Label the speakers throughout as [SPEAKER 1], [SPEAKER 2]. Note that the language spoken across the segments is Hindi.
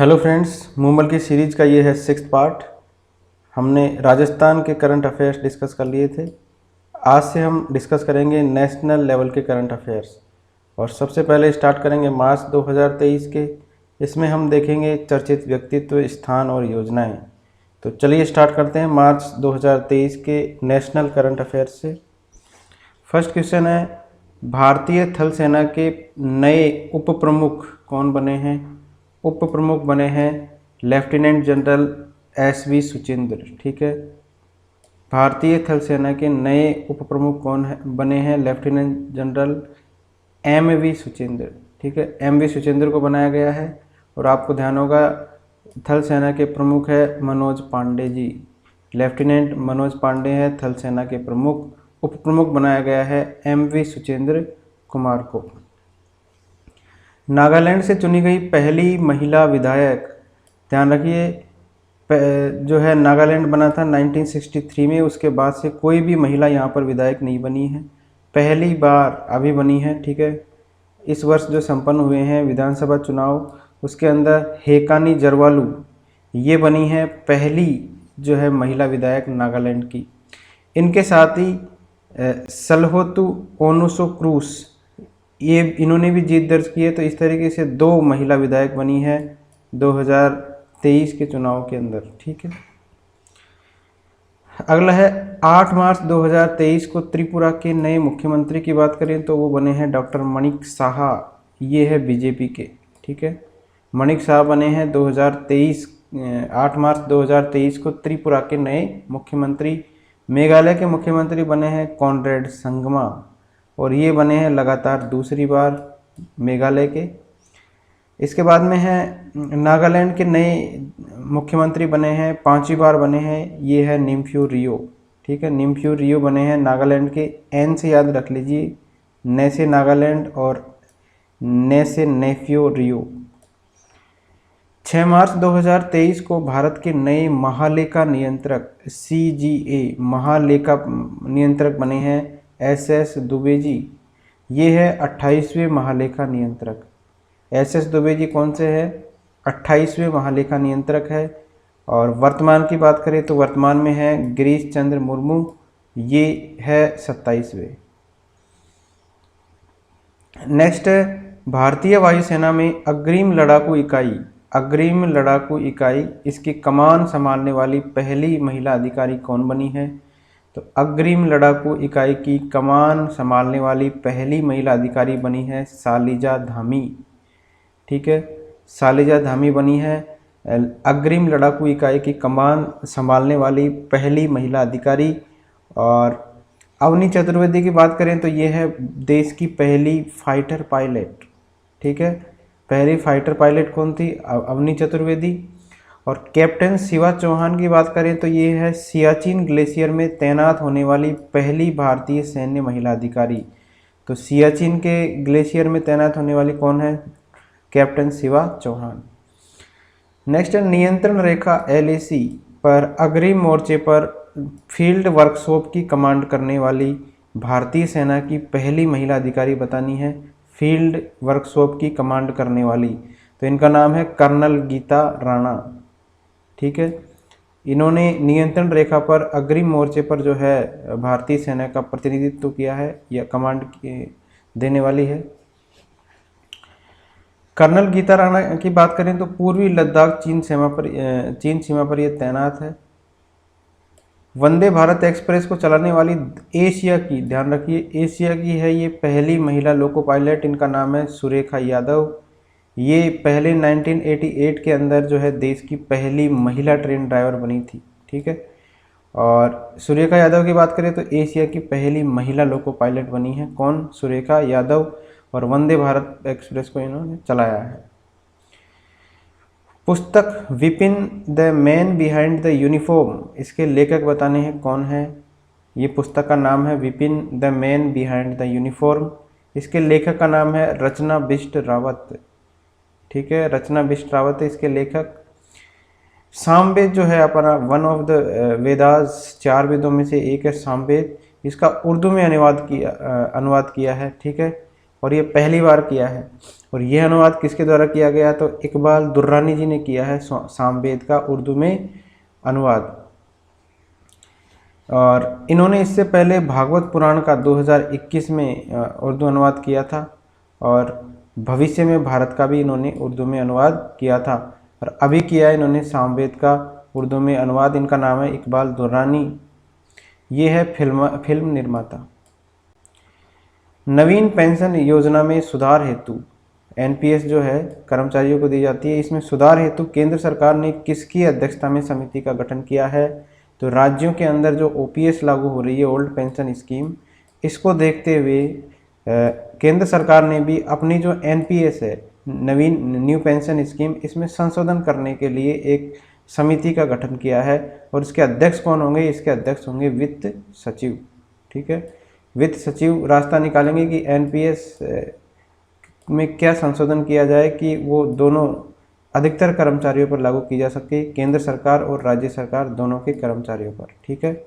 [SPEAKER 1] हेलो फ्रेंड्स, मूमल की सीरीज का ये है 6th पार्ट। हमने राजस्थान के करंट अफेयर्स डिस्कस कर लिए थे। आज से हम डिस्कस करेंगे नेशनल लेवल के करंट अफेयर्स और सबसे पहले स्टार्ट करेंगे मार्च 2023 के। इसमें हम देखेंगे चर्चित व्यक्तित्व, स्थान और योजनाएं। तो चलिए स्टार्ट करते हैं मार्च 2023 के नेशनल करंट अफेयर्स से। फर्स्ट क्वेश्चन है, भारतीय थल सेना के नए उप प्रमुख कौन बने हैं? उप प्रमुख बने हैं लेफ्टिनेंट जनरल SV सुचेंद्र। ठीक है, भारतीय थल सेना के नए उप प्रमुख कौन बने हैं? लेफ्टिनेंट जनरल MV सुचेंद्र। ठीक है, MV सुचेंद्र को बनाया गया है। और आपको ध्यान होगा थल सेना के प्रमुख है मनोज पांडे जी। लेफ्टिनेंट मनोज पांडे हैं थल सेना के प्रमुख। उप प्रमुख बनाया गया है MV सुचेंद्र कुमार को। नागालैंड से चुनी गई पहली महिला विधायक, ध्यान रखिए जो है नागालैंड बना था 1963 में। उसके बाद से कोई भी महिला यहाँ पर विधायक नहीं बनी है, पहली बार अभी बनी है। ठीक है, इस वर्ष जो संपन्न हुए हैं विधानसभा चुनाव, उसके अंदर हेकानी जरवालू ये बनी है पहली जो है महिला विधायक नागालैंड की। इनके साथ ही सलहोतु ओनुसो क्रूस ये इन्होंने भी जीत दर्ज की है। तो इस तरीके से 2 महिला विधायक बनी है 2023 के चुनाव के अंदर। ठीक है, अगला है 8 मार्च 2023 को त्रिपुरा के नए मुख्यमंत्री की बात करें तो वो बने हैं डॉक्टर मणिक साहा। ये है बीजेपी के। ठीक है, मणिक साहा बने हैं 8 मार्च 2023 को त्रिपुरा के नए मुख्यमंत्री। मेघालय के मुख्यमंत्री बने हैं कॉनरेड संगमा और ये बने हैं लगातार दूसरी बार मेघालय के। इसके बाद में है नागालैंड के नए मुख्यमंत्री बने हैं 5वीं बार बने हैं, ये है निम्फ्यू रियो। ठीक है, निम्फ्यू रियो बने हैं नागालैंड के। N से याद रख लीजिए, ने से नागालैंड और ने से नेफ्यू रियो। 6 मार्च 2023 को भारत के नए महालेखा नियंत्रक CGA महालेखा नियंत्रक बने हैं SS दुबे जी। ये है 28वें महालेखा नियंत्रक। SS दुबे जी कौन से है? 28वें महालेखा नियंत्रक है। और वर्तमान की बात करें तो वर्तमान में है गिरीश चंद्र मुर्मू, ये है 27वें। नेक्स्ट है भारतीय वायुसेना में अग्रिम लड़ाकू इकाई इसकी कमान संभालने वाली पहली महिला अधिकारी कौन बनी है? तो अग्रिम लड़ाकू इकाई की कमान संभालने वाली पहली महिला अधिकारी बनी है सालिजा धामी। ठीक है, सालिजा धामी बनी है अग्रिम लड़ाकू इकाई की कमान संभालने वाली पहली महिला अधिकारी। और अवनी चतुर्वेदी की बात करें तो ये है देश की पहली फाइटर पायलट। ठीक है, पहली फाइटर पायलट कौन थी? अवनी चतुर्वेदी। और कैप्टन शिवा चौहान की बात करें तो ये है सियाचिन ग्लेशियर में तैनात होने वाली पहली भारतीय सैन्य महिला अधिकारी। तो सियाचिन के ग्लेशियर में तैनात होने वाली कौन है? कैप्टन शिवा चौहान। नेक्स्ट है नियंत्रण रेखा LAC पर अग्रिम मोर्चे पर फील्ड वर्कशॉप की कमांड करने वाली भारतीय सेना की पहली महिला अधिकारी बतानी है। फील्ड वर्कशॉप की कमांड करने वाली, तो इनका नाम है कर्नल गीता राणा। ठीक है, इन्होंने नियंत्रण रेखा पर अग्रिम मोर्चे पर जो है भारतीय सेना का प्रतिनिधित्व किया है या कमांड देने वाली है। कर्नल गीता राणा की बात करें तो पूर्वी लद्दाख चीन सीमा पर यह तैनात है। वंदे भारत एक्सप्रेस को चलाने वाली एशिया की, ध्यान रखिए एशिया की है ये पहली महिला लोको पायलट, इनका नाम है सुरेखा यादव। ये पहले 1988 के अंदर जो है देश की पहली महिला ट्रेन ड्राइवर बनी थी। ठीक है, और सुरेखा यादव की बात करें तो एशिया की पहली महिला लोको पायलट बनी है। कौन? सुरेखा यादव। और वंदे भारत एक्सप्रेस को इन्होंने चलाया है। पुस्तक Vipin the man behind the uniform, इसके लेखक बताने हैं कौन है? ये पुस्तक का नाम है Vipin the man behind the uniform. इसके लेखक का नाम है रचना बिष्ट रावत। ठीक है, रचना बिष्ट रावत है इसके लेखक। सामवेद जो है अपना वन ऑफ द वेदास, 4 वेदों में से एक है सामवेद। इसका उर्दू में अनुवाद किया है। ठीक है, और ये पहली बार किया है। और यह अनुवाद किसके द्वारा किया गया, तो इकबाल दुर्रानी जी ने किया है सामवेद का उर्दू में अनुवाद। और इन्होंने इससे पहले भागवत पुराण का 2021 में उर्दू अनुवाद किया था, और भविष्य में भारत का भी इन्होंने उर्दू में अनुवाद किया था, और अभी किया है इन्होंने सामवेद का उर्दू में अनुवाद। इनका नाम है इकबाल दुर्रानी। ये है फिल्म निर्माता। नवीन पेंशन योजना में सुधार हेतु एनपीएस जो है कर्मचारियों को दी जाती है, इसमें सुधार हेतु केंद्र सरकार ने किसकी अध्यक्षता में समिति का गठन किया है, तो राज्यों के अंदर जो ओपीएस लागू हो रही है, ओल्ड पेंशन स्कीम, इसको देखते हुए केंद्र सरकार ने भी अपनी जो एनपीएस है, नवीन न्यू पेंशन स्कीम, इसमें संशोधन करने के लिए एक समिति का गठन किया है। और इसके अध्यक्ष कौन होंगे, इसके अध्यक्ष होंगे वित्त सचिव। ठीक है, वित्त सचिव रास्ता निकालेंगे कि एनपीएस में क्या संशोधन किया जाए कि वो दोनों अधिकतर कर्मचारियों पर लागू की जा सके, केंद्र सरकार और राज्य सरकार दोनों के कर्मचारियों पर। ठीक है,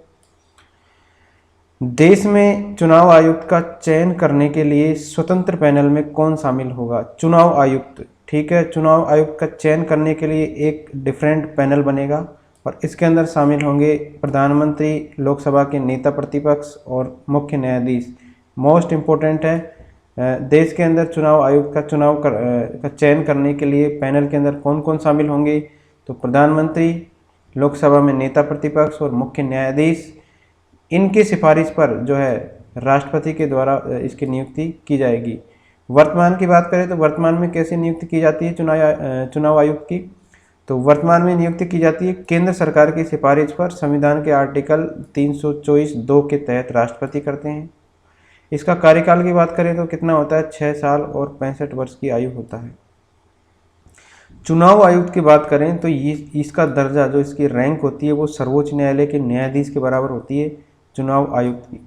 [SPEAKER 1] देश में चुनाव आयुक्त का चयन करने के लिए स्वतंत्र पैनल में कौन शामिल होगा, चुनाव आयुक्त। ठीक है, चुनाव आयुक्त का चयन करने के लिए एक डिफरेंट पैनल बनेगा, और इसके अंदर शामिल होंगे प्रधानमंत्री, लोकसभा के नेता प्रतिपक्ष और मुख्य न्यायाधीश। मोस्ट इम्पोर्टेंट है, देश के अंदर चुनाव आयुक्त का चयन करने के लिए पैनल के अंदर कौन कौन शामिल होंगे, तो प्रधानमंत्री, लोकसभा में नेता प्रतिपक्ष और मुख्य न्यायाधीश। इनकी सिफारिश पर जो है राष्ट्रपति के द्वारा इसकी नियुक्ति की जाएगी। वर्तमान की बात करें तो वर्तमान में कैसे नियुक्ति की जाती है चुनाव आयुक्त की, तो वर्तमान में नियुक्ति की जाती है केंद्र सरकार की सिफारिश पर, संविधान के आर्टिकल 324(2) के तहत राष्ट्रपति करते हैं। इसका कार्यकाल की बात करें तो कितना होता है, 6 साल और 65 वर्ष की आयु होता है। चुनाव आयुक्त की बात करें तो इसका दर्जा, जो इसकी रैंक होती है, वो सर्वोच्च न्यायालय के न्यायाधीश के बराबर होती है चुनाव आयुक्त की।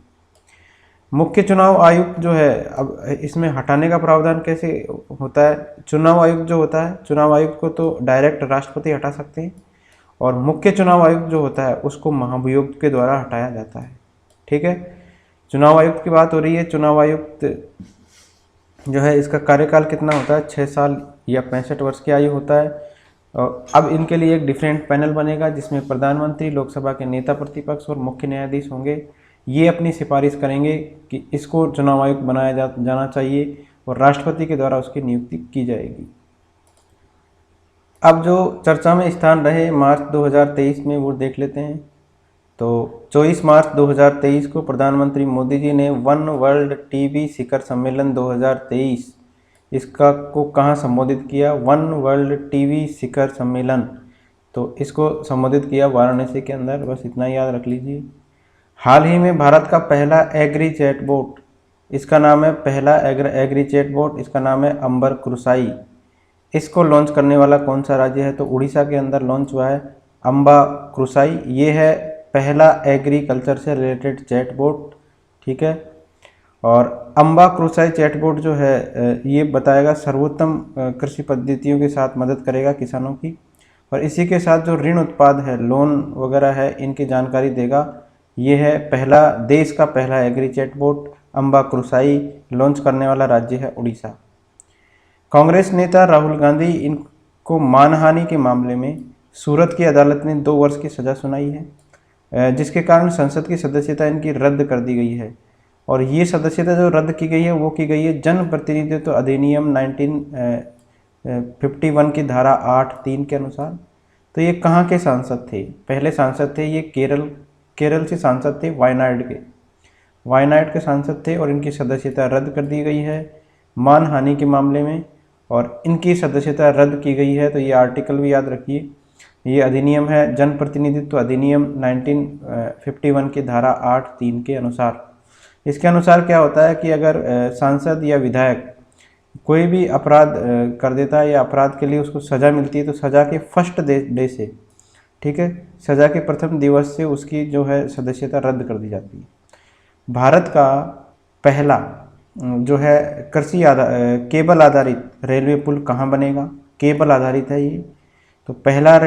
[SPEAKER 1] मुख्य चुनाव आयुक्त जो है, अब इसमें हटाने का प्रावधान कैसे होता है, चुनाव आयुक्त जो होता है, चुनाव आयुक्त को तो डायरेक्ट राष्ट्रपति हटा सकते हैं, और मुख्य चुनाव आयुक्त जो होता है उसको महाभियोग के द्वारा हटाया जाता है। ठीक है, चुनाव आयुक्त की बात हो रही है। चुनाव आयुक्त जो है इसका कार्यकाल कितना होता है, 6 साल या 65 वर्ष की आयु होता है। अब इनके लिए एक डिफरेंट पैनल बनेगा जिसमें प्रधानमंत्री, लोकसभा के नेता प्रतिपक्ष और मुख्य न्यायाधीश होंगे। ये अपनी सिफारिश करेंगे कि इसको चुनाव आयुक्त बनाया जाना चाहिए, और राष्ट्रपति के द्वारा उसकी नियुक्ति की जाएगी। अब जो चर्चा में स्थान रहे मार्च 2023 में, वो देख लेते हैं। तो 24 मार्च 2023 को प्रधानमंत्री मोदी जी ने वन वर्ल्ड टीबी शिखर सम्मेलन 2023 इसका को कहाँ संबोधित किया, वन वर्ल्ड टीबी शिखर सम्मेलन, तो इसको संबोधित किया वाराणसी के अंदर। बस इतना याद रख लीजिए। हाल ही में भारत का पहला एग्री चैटबॉट, इसका नाम है पहला एग्री चैटबॉट, इसका नाम है अंबर कृसाई। इसको लॉन्च करने वाला कौन सा राज्य है, तो उड़ीसा के अंदर लॉन्च हुआ है अंबा कृसाई। ये है पहला एग्रीकल्चर से रिलेटेड चैटबॉट। ठीक है, और अंबा कृसाई चैटबॉट जो है ये बताएगा सर्वोत्तम कृषि पद्धतियों के साथ मदद करेगा किसानों की, और इसी के साथ जो ऋण उत्पाद है, लोन वगैरह है, इनकी जानकारी देगा। ये है देश का पहला एग्री चैटबॉट अंबा कृसाई। लॉन्च करने वाला राज्य है उड़ीसा। कांग्रेस नेता राहुल गांधी इनको मानहानि के मामले में सूरत की अदालत ने 2 वर्ष की सज़ा सुनाई है, जिसके कारण संसद की सदस्यता इनकी रद्द कर दी गई है। और ये सदस्यता जो रद्द की गई है वो की गई है जन प्रतिनिधित्व अधिनियम 1951 की धारा 8(3) के अनुसार। तो ये कहाँ के सांसद थे, पहले सांसद थे ये केरल से सांसद थे, वायनाड के सांसद थे, और इनकी सदस्यता रद्द कर दी गई है मानहानि के मामले में, और इनकी सदस्यता रद्द की गई है। तो ये आर्टिकल भी याद रखिए, ये अधिनियम है जन प्रतिनिधित्व अधिनियम 1951 की धारा 8(3) के अनुसार। इसके अनुसार क्या होता है कि अगर सांसद या विधायक कोई भी अपराध कर देता है या अपराध के लिए उसको सज़ा मिलती है, तो सज़ा के फर्स्ट डे से, ठीक है, सज़ा के प्रथम दिवस से उसकी जो है सदस्यता रद्द कर दी जाती है। भारत का पहला जो है केबल आधारित रेलवे पुल कहाँ बनेगा, केबल आधारित है ये, तो पहला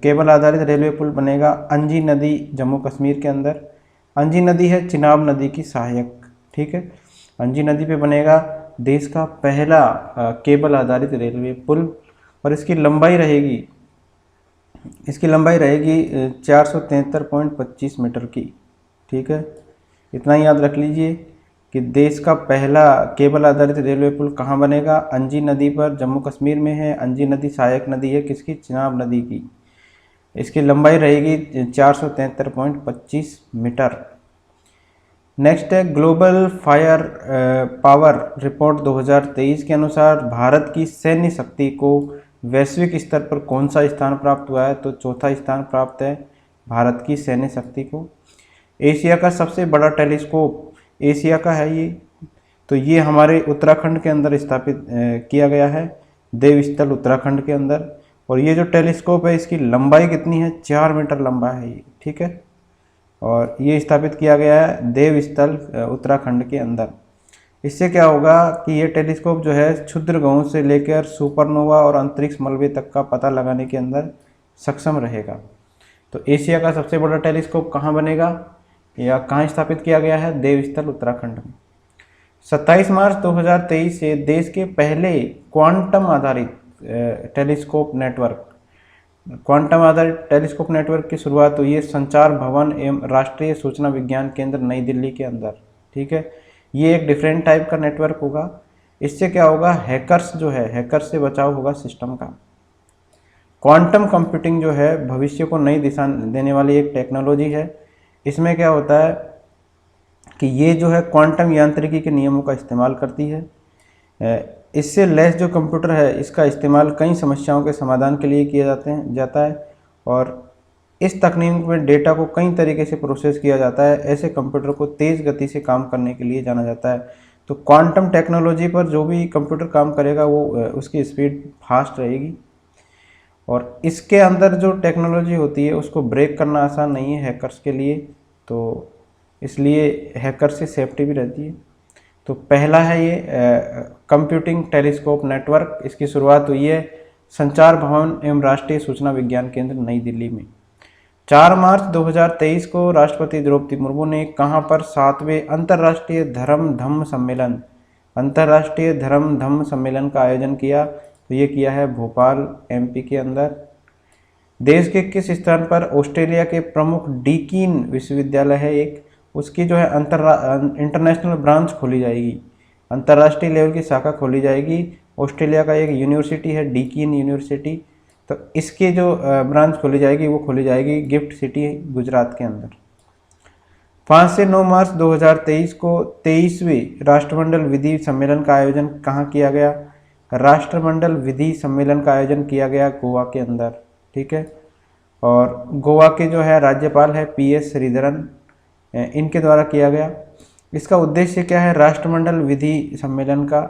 [SPEAKER 1] केबल आधारित रेलवे पुल बनेगा अंजी नदी, जम्मू कश्मीर के अंदर। अंजी नदी है चिनाब नदी की सहायक। ठीक है, अंजी नदी पे बनेगा देश का पहला केबल आधारित रेलवे पुल, और इसकी लंबाई रहेगी 473.25 मीटर की। ठीक है, इतना ही याद रख लीजिए कि देश का पहला केबल आधारित रेलवे पुल कहाँ बनेगा? अंजी नदी पर, जम्मू कश्मीर में है। अंजी नदी सहायक नदी है किसकी? चिनाब नदी की। इसकी लंबाई रहेगी 473.25 मीटर। नेक्स्ट है ग्लोबल फायर पावर रिपोर्ट 2023 के अनुसार भारत की सैन्य शक्ति को वैश्विक स्तर पर कौन सा स्थान प्राप्त हुआ है? तो चौथा स्थान प्राप्त है भारत की सैन्य शक्ति को। एशिया का सबसे बड़ा टेलीस्कोप एशिया का है ये, तो ये हमारे उत्तराखंड के अंदर स्थापित किया गया है, देवस्थल उत्तराखंड के अंदर। और ये जो टेलीस्कोप है इसकी लंबाई कितनी है? 4 मीटर लंबा है ये। ठीक है, और ये स्थापित किया गया है देवस्थल उत्तराखंड के अंदर। इससे क्या होगा कि ये टेलीस्कोप जो है क्षुद्र ग्रहों से लेकर सुपरनोवा और अंतरिक्ष मलबे तक का पता लगाने के अंदर सक्षम रहेगा। तो एशिया का सबसे बड़ा टेलीस्कोप कहाँ बनेगा या कहाँ स्थापित किया गया है? देवस्थल उत्तराखंड में। 27 मार्च 2023 से देश के पहले क्वांटम आधारित टेलीस्कोप नेटवर्क की शुरुआत हुई है संचार भवन एवं राष्ट्रीय सूचना विज्ञान केंद्र नई दिल्ली के अंदर। ठीक है, ये एक डिफरेंट टाइप का नेटवर्क होगा। इससे क्या होगा? हैकर्स से बचाव होगा सिस्टम का। क्वांटम कंप्यूटिंग जो है भविष्य को नई दिशा देने वाली एक टेक्नोलॉजी है। इसमें क्या होता है कि ये जो है क्वांटम यांत्रिकी के नियमों का इस्तेमाल करती है। इससे लैस जो कंप्यूटर है इसका इस्तेमाल कई समस्याओं के समाधान के लिए किया जाता है और इस तकनीक में डेटा को कई तरीके से प्रोसेस किया जाता है। ऐसे कंप्यूटर को तेज़ गति से काम करने के लिए जाना जाता है। तो क्वांटम टेक्नोलॉजी पर जो भी कंप्यूटर काम करेगा वो उसकी स्पीड फास्ट रहेगी, और इसके अंदर जो टेक्नोलॉजी होती है उसको ब्रेक करना आसान नहीं है हैकर्स के लिए, तो इसलिए हैकर्स से सेफ्टी भी रहती है। तो पहला है ये कंप्यूटिंग टेलीस्कोप नेटवर्क। इसकी शुरुआत हुई है संचार भवन एवं राष्ट्रीय सूचना विज्ञान केंद्र नई दिल्ली में। 4 मार्च 2023 को राष्ट्रपति द्रौपदी मुर्मू ने कहाँ पर 7वें अंतर्राष्ट्रीय धर्म धम्म सम्मेलन का आयोजन किया? तो ये किया है भोपाल एमपी के अंदर। देश के किस स्थान पर ऑस्ट्रेलिया के प्रमुख डीकीन विश्वविद्यालय है एक, उसकी जो है इंटरनेशनल ब्रांच खोली जाएगी, अंतर्राष्ट्रीय लेवल की शाखा खोली जाएगी। ऑस्ट्रेलिया का एक यूनिवर्सिटी है डीकीन यूनिवर्सिटी, तो इसकी जो ब्रांच खोली जाएगी वो खोली जाएगी गिफ्ट सिटी गुजरात के अंदर। 5 से 9 मार्च 2023 को 23वें राष्ट्रमंडल विधि सम्मेलन का आयोजन कहाँ किया गया? राष्ट्रमंडल विधि सम्मेलन का आयोजन किया गया गोवा के अंदर। ठीक है, और गोवा के जो है राज्यपाल है PS श्रीधरन, इनके द्वारा किया गया। इसका उद्देश्य क्या है राष्ट्रमंडल विधि सम्मेलन का?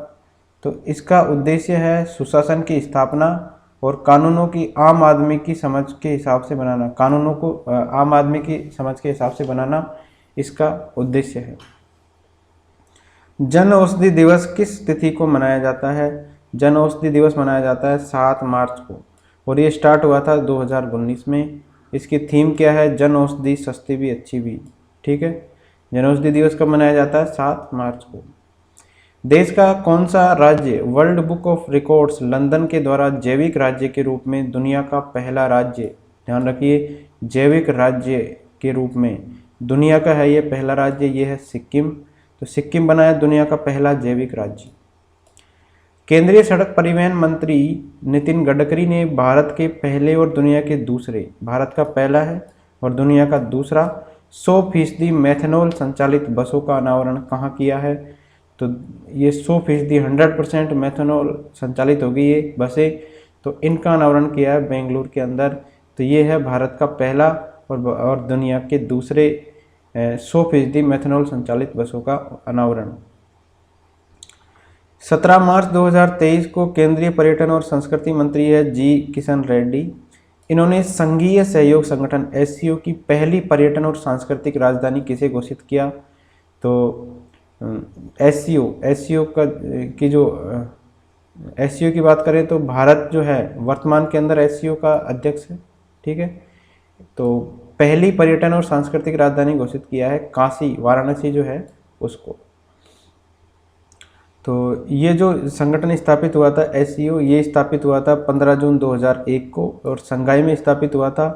[SPEAKER 1] तो इसका उद्देश्य है सुशासन की स्थापना और कानूनों की आम आदमी की समझ के हिसाब से बनाना, कानूनों को आम आदमी की समझ के हिसाब से बनाना इसका उद्देश्य है। जन औषधि दिवस किस तिथि को मनाया जाता है? जन औषधि दिवस मनाया जाता है 7 मार्च को, और ये स्टार्ट हुआ था 2019 में। इसकी थीम क्या है? जन औषधि सस्ती भी अच्छी भी। ठीक है, जन औषधि दिवस कब मनाया जाता है? 7 मार्च को। देश का कौन सा राज्य world book of records London के द्वारा जैविक राज्य के रूप में दुनिया का पहला राज्य, ध्यान रखिए जैविक राज्य के रूप में दुनिया का है ये पहला राज्य, ये है सिक्किम। तो सिक्किम बना है दुनिया का पहला जैविक राज्य। केंद्रीय सड़क परिवहन मंत्री नितिन गडकरी ने भारत के पहले और दुनिया के दूसरे, भारत का पहला है और दुनिया का दूसरा 100% मेथनॉल संचालित बसों का अनावरण कहाँ किया है? तो ये 100% 100% मेथनॉल संचालित होगी ये बसें, तो इनका अनावरण किया है बेंगलुरु के अंदर। तो ये है भारत का पहला और दुनिया के दूसरे 100% मेथनॉल संचालित बसों का अनावरण। 17 मार्च 2023 को केंद्रीय पर्यटन और संस्कृति मंत्री है जी किशन रेड्डी। इन्होंने संघीय सहयोग संगठन SCO की पहली पर्यटन और सांस्कृतिक राजधानी किसे घोषित किया? तो SCO की बात करें तो भारत जो है वर्तमान के अंदर SCO का अध्यक्ष है। ठीक है, तो पहली पर्यटन और सांस्कृतिक राजधानी घोषित किया है काशी, वाराणसी जो है उसको। तो ये जो संगठन स्थापित हुआ था SCO, ये स्थापित हुआ था 15 जून 2001 को और शंघाई में स्थापित हुआ था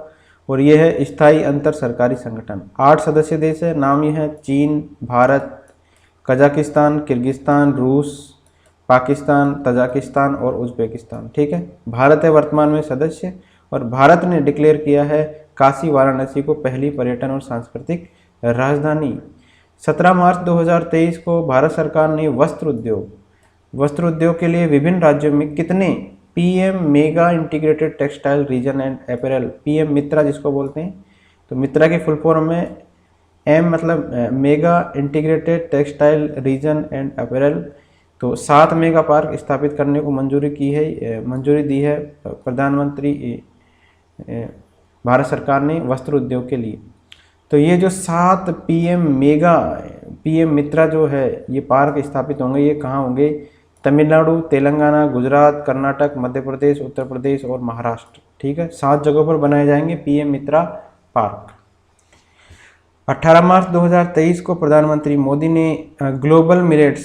[SPEAKER 1] और ये है स्थायी अंतर सरकारी संगठन। 8 सदस्य देश है, नाम ये है चीन, भारत, कजाकिस्तान, किर्गिस्तान, रूस, पाकिस्तान, तजाकिस्तान और उज्बेकिस्तान। ठीक है, भारत है वर्तमान में सदस्य और भारत ने डिक्लेयर किया है काशी वाराणसी को पहली पर्यटन और सांस्कृतिक राजधानी। 17 मार्च 2023 को भारत सरकार ने वस्त्र उद्योग के लिए विभिन्न राज्यों में कितने PM mega integrated textile reason and apparel, PM मित्रा जिसको बोलते हैं, तो मित्रा की फुल फॉर्म में M मतलब mega integrated textile reason and apparel, तो 7 मेगा पार्क स्थापित करने को मंजूरी दी है प्रधानमंत्री भारत सरकार ने वस्त्र उद्योग के लिए। तो ये जो 7 PM मित्रा जो है ये पार्क स्थापित होंगे, ये कहाँ होंगे? तमिलनाडु, तेलंगाना, गुजरात, कर्नाटक, मध्य प्रदेश, उत्तर प्रदेश और महाराष्ट्र। ठीक है, 7 जगहों पर बनाए जाएंगे PM मित्रा पार्क। 18 मार्च 2023 को प्रधानमंत्री मोदी ने ग्लोबल मिलेट्स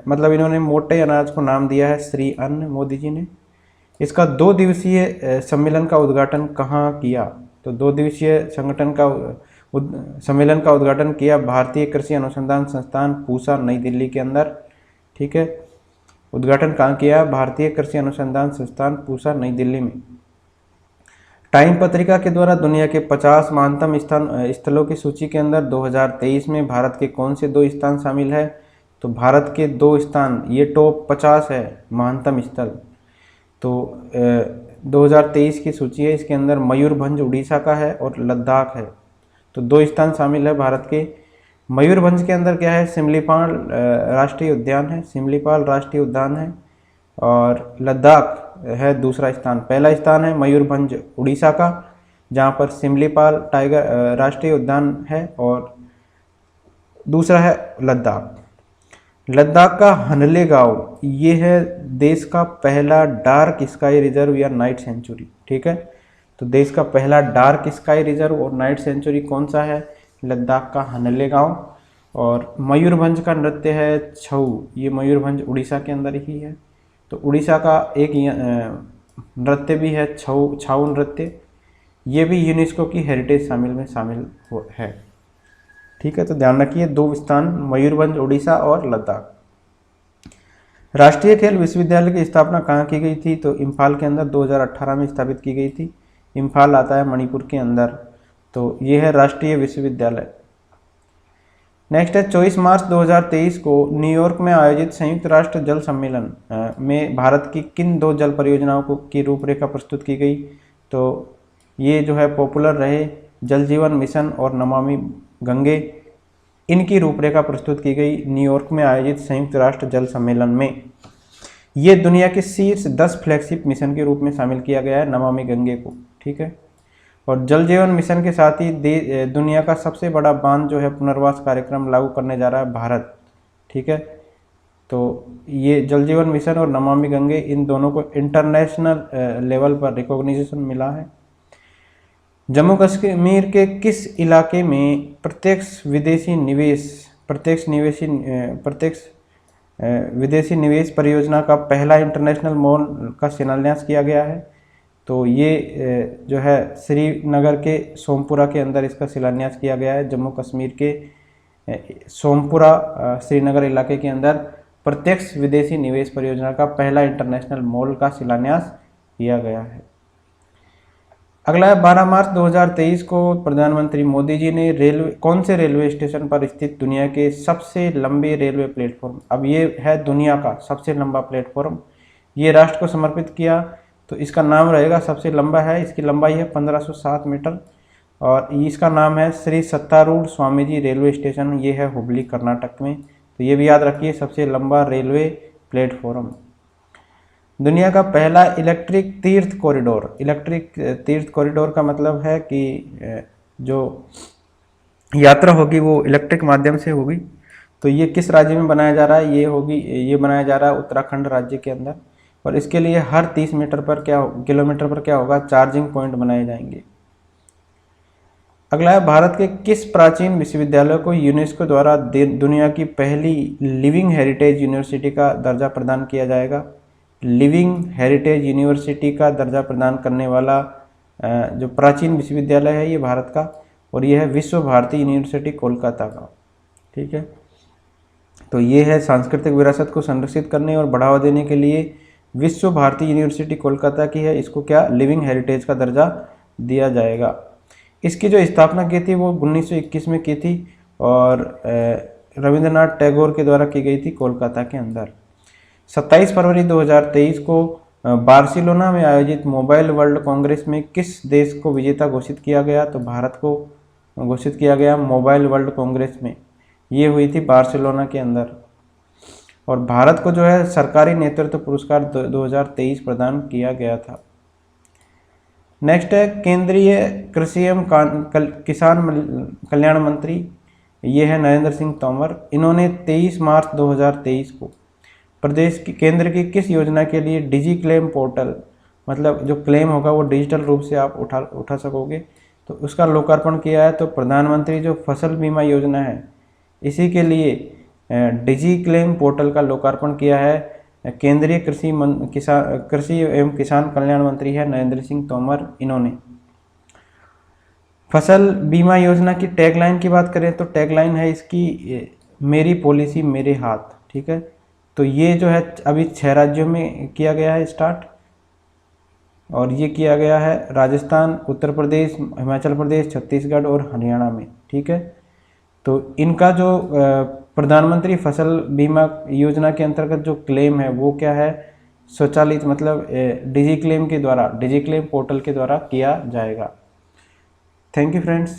[SPEAKER 1] मतलब इन्होंने मोटे अनाज को नाम दिया है श्री अन्न, मोदी जी ने। इसका 2 दिवसीय सम्मेलन का उद्घाटन कहाँ किया? तो 2 दिवसीय सम्मेलन का उद्घाटन किया भारतीय कृषि अनुसंधान संस्थान पूसा नई दिल्ली के अंदर। ठीक है, उद्घाटन कहाँ किया? भारतीय कृषि अनुसंधान संस्थान पूसा नई दिल्ली में। टाइम पत्रिका के द्वारा दुनिया के 50 महानतम स्थलों की सूची के अंदर 2023 में भारत के कौन से 2 स्थान शामिल है? तो भारत के 2 स्थान, ये टॉप 50 है महानतम स्थल। तो 2023 की सूची है, इसके अंदर मयूरभंज उड़ीसा का है और लद्दाख है। तो 2 स्थान शामिल है भारत के। मयूरभंज के अंदर क्या है? सिमलीपाल राष्ट्रीय उद्यान है, सिमलीपाल राष्ट्रीय उद्यान है और लद्दाख है दूसरा स्थान। पहला स्थान है मयूरभंज उड़ीसा का, जहाँ पर सिमलीपाल टाइगर राष्ट्रीय उद्यान है और दूसरा है लद्दाख। लद्दाख का हनले गांव ये है देश का पहला डार्क स्काई रिजर्व या नाइट सेंचुरी। ठीक है, तो देश का पहला डार्क स्काई रिजर्व और नाइट सेंचुरी कौन सा है? लद्दाख का हनले गांव। और मयूरभंज का नृत्य है छऊ, ये मयूरभंज उड़ीसा के अंदर ही है। तो उड़ीसा का एक नृत्य भी है छऊ नृत्य, ये भी यूनेस्को की हेरिटेज शामिल है। ठीक है, तो ध्यान रखिए 2 स्थान मयूरभंज उड़ीसा और लद्दाख। राष्ट्रीय खेल विश्वविद्यालय की स्थापना कहाँ की गई थी? तो इम्फाल के अंदर 2018 में स्थापित की गई थी। इम्फाल आता है मणिपुर के अंदर, तो ये है राष्ट्रीय विश्वविद्यालय। नेक्स्ट है 24 मार्च 2023 को न्यूयॉर्क में आयोजित संयुक्त राष्ट्र जल सम्मेलन में भारत की किन 2 जल परियोजनाओं की रूपरेखा प्रस्तुत की गई? तो ये जो है पॉपुलर रहे जल जीवन मिशन और नमामि गंगे, इनकी रूपरेखा प्रस्तुत की गई न्यूयॉर्क में आयोजित संयुक्त राष्ट्र जल सम्मेलन में। ये दुनिया के शीर्ष 10 फ्लैगशिप मिशन के रूप में शामिल किया गया है नमामि गंगे को। ठीक है, और जल जीवन मिशन के साथ ही दुनिया का सबसे बड़ा बांध जो है पुनर्वास कार्यक्रम लागू करने जा रहा है भारत। ठीक है, तो ये जल जीवन मिशन और नमामि गंगे, इन दोनों को इंटरनेशनल लेवल पर रिकॉग्निशन मिला है। जम्मू कश्मीर के किस इलाके में प्रत्यक्ष विदेशी निवेश परियोजना का पहला इंटरनेशनल मॉल का शिलान्यास किया गया है? तो ये जो है श्रीनगर के सोमपुरा के अंदर इसका शिलान्यास किया गया है। जम्मू कश्मीर के सोमपुरा श्रीनगर इलाके के अंदर प्रत्यक्ष विदेशी निवेश परियोजना का पहला इंटरनेशनल मॉल का शिलान्यास किया गया है। अगला है 12 मार्च 2023 को प्रधानमंत्री मोदी जी ने कौन से रेलवे स्टेशन पर स्थित दुनिया के सबसे लंबे रेलवे प्लेटफॉर्म, अब ये है दुनिया का सबसे लंबा प्लेटफॉर्म, ये राष्ट्र को समर्पित किया। तो इसका नाम रहेगा, सबसे लंबा है, इसकी लंबाई है 1507 मीटर और इसका नाम है श्री सत्तारूढ़ स्वामी जी रेलवे स्टेशन, ये है हुबली कर्नाटक में। तो ये भी याद रखिए, सबसे लंबा रेलवे प्लेटफॉर्म। दुनिया का पहला इलेक्ट्रिक तीर्थ कॉरिडोर का मतलब है कि जो यात्रा होगी वो इलेक्ट्रिक माध्यम से होगी। तो ये किस राज्य में बनाया जा रहा है? ये बनाया जा रहा है उत्तराखंड राज्य के अंदर और इसके लिए हर 30 किलोमीटर पर क्या होगा? चार्जिंग पॉइंट बनाए जाएंगे। अगला है, भारत के किस प्राचीन विश्वविद्यालय को यूनेस्को द्वारा दुनिया की पहली लिविंग हेरिटेज यूनिवर्सिटी का दर्जा प्रदान किया जाएगा। लिविंग हेरिटेज यूनिवर्सिटी का दर्जा प्रदान करने वाला जो प्राचीन विश्वविद्यालय है ये भारत का, और ये है विश्व भारती यूनिवर्सिटी कोलकाता का। ठीक है, तो ये है सांस्कृतिक विरासत को संरक्षित करने और बढ़ावा देने के लिए विश्व भारती यूनिवर्सिटी कोलकाता की है, इसको क्या लिविंग हेरिटेज का दर्जा दिया जाएगा। इसकी जो स्थापना की थी वो 1921 में की थी और रविंद्रनाथ टैगोर के द्वारा की गई थी कोलकाता के अंदर। 27 फरवरी 2023 को बार्सिलोना में आयोजित मोबाइल वर्ल्ड कांग्रेस में किस देश को विजेता घोषित किया गया? तो भारत को घोषित किया गया मोबाइल वर्ल्ड कांग्रेस में। ये हुई थी बार्सिलोना के अंदर, और भारत को जो है सरकारी नेतृत्व पुरस्कार 2023 प्रदान किया गया था। नेक्स्ट है, केंद्रीय कृषि एवं किसान कल्याण मंत्री, ये है नरेंद्र सिंह तोमर। इन्होंने 23 मार्च 2023 को प्रदेश की केंद्र की किस योजना के लिए डिजी क्लेम पोर्टल, मतलब जो क्लेम होगा वो डिजिटल रूप से आप उठा सकोगे, तो उसका लोकार्पण किया है। तो प्रधानमंत्री जो फसल बीमा योजना है इसी के लिए डिजी क्लेम पोर्टल का लोकार्पण किया है केंद्रीय कृषि एवं किसान कल्याण मंत्री है नरेंद्र सिंह तोमर। इन्होंने फसल बीमा योजना की टैगलाइन की बात करें तो टैगलाइन है इसकी मेरी पॉलिसी मेरे हाथ। ठीक है, तो ये जो है अभी 6 राज्यों में किया गया है स्टार्ट, और ये किया गया है राजस्थान, उत्तर प्रदेश, हिमाचल प्रदेश, छत्तीसगढ़ और हरियाणा में। ठीक है, तो इनका जो प्रधानमंत्री फसल बीमा योजना के अंतर्गत जो क्लेम है वो क्या है, स्वचालित मतलब डिजी क्लेम के द्वारा, डिजी क्लेम पोर्टल के द्वारा किया जाएगा। Thank you friends.